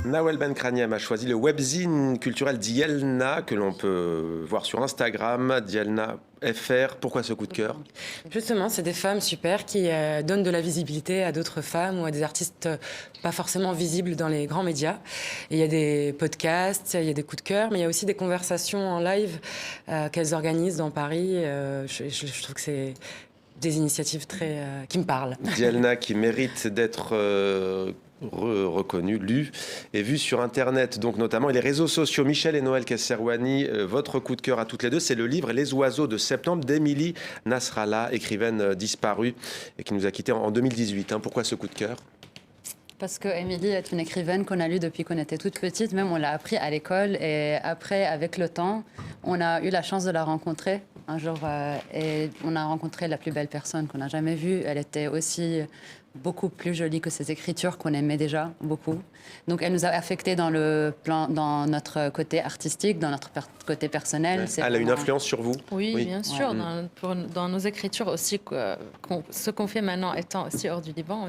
Nawel Benkraniam a choisi le webzine culturel Dielna que l'on peut voir sur Instagram, Dielna FR. Pourquoi ce coup de cœur? Justement, c'est des femmes super qui donnent de la visibilité à d'autres femmes ou à des artistes pas forcément visibles dans les grands médias. Et il y a des podcasts, il y a des coups de cœur, mais il y a aussi des conversations en live qu'elles organisent dans Paris. Je trouve que c'est des initiatives qui me parlent. Dielna qui mérite d'être reconnu, lu et vu sur Internet, donc notamment et les réseaux sociaux. Michel et Noël Kesserwani, votre coup de cœur à toutes les deux, c'est le livre Les oiseaux de septembre d'Émilie Nasrallah, écrivaine disparue et qui nous a quittés en 2018. Pourquoi ce coup de cœur? Parce que Émilie est une écrivaine qu'on a lue depuis qu'on était toute petite, même on l'a appris à l'école et après, avec le temps, on a eu la chance de la rencontrer un jour et on a rencontré la plus belle personne qu'on n'a jamais vue. Elle était aussi beaucoup plus jolie que ses écritures qu'on aimait déjà beaucoup. Donc elle nous a affectés dans dans notre côté artistique, dans notre côté personnel. Elle a une influence sur vous? Oui, bien sûr. Dans nos écritures aussi, ce qu'on fait maintenant étant aussi hors du Liban,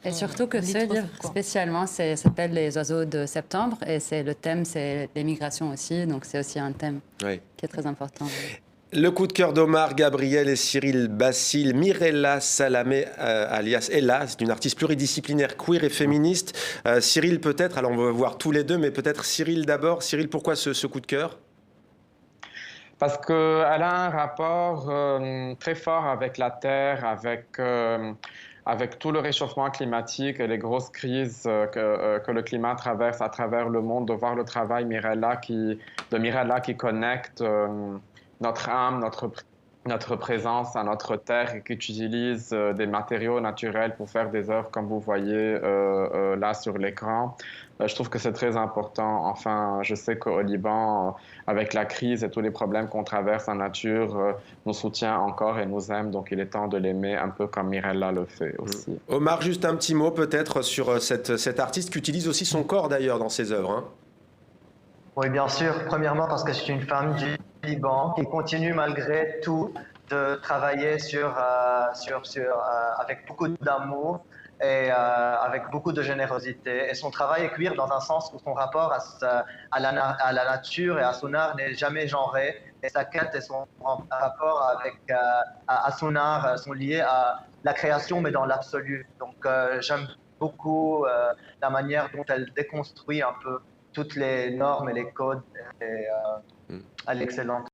Et surtout que ce livre, spécialement, s'appelle Les oiseaux de septembre et le thème, c'est l'émigration aussi. Donc c'est aussi un thème qui est très important. Le coup de cœur d'Omar Gabriel et Cyril Bassil, Mirella Salamé, alias Ella, c'est une artiste pluridisciplinaire, queer et féministe. Cyril peut-être, alors on va voir tous les deux, mais peut-être Cyril d'abord. Cyril, pourquoi ce coup de cœur? Parce qu'elle a un rapport très fort avec la Terre, avec tout le réchauffement climatique et les grosses crises que le climat traverse à travers le monde, de voir le travail de Mirella qui connecte notre âme, notre présence à notre terre et qui utilise des matériaux naturels pour faire des œuvres comme vous voyez là sur l'écran. Je trouve que c'est très important. Enfin, je sais qu'au Liban, avec la crise et tous les problèmes qu'on traverse en nature, nous soutient encore et nous aime. Donc, il est temps de l'aimer un peu comme Mirella le fait aussi. Omar, juste un petit mot peut-être sur cette artiste qui utilise aussi son corps d'ailleurs dans ses œuvres. Oui, bien sûr. Premièrement, parce que je suis une femme du Liban qui continue malgré tout de travailler avec beaucoup d'amour et avec beaucoup de générosité. Et son travail est queer dans un sens où son rapport à la nature et à son art n'est jamais genré. Et sa quête et son rapport à son art sont liés à la création, mais dans l'absolu. Donc j'aime beaucoup la manière dont elle déconstruit un peu toutes les normes et les codes. Et, elle est excellente.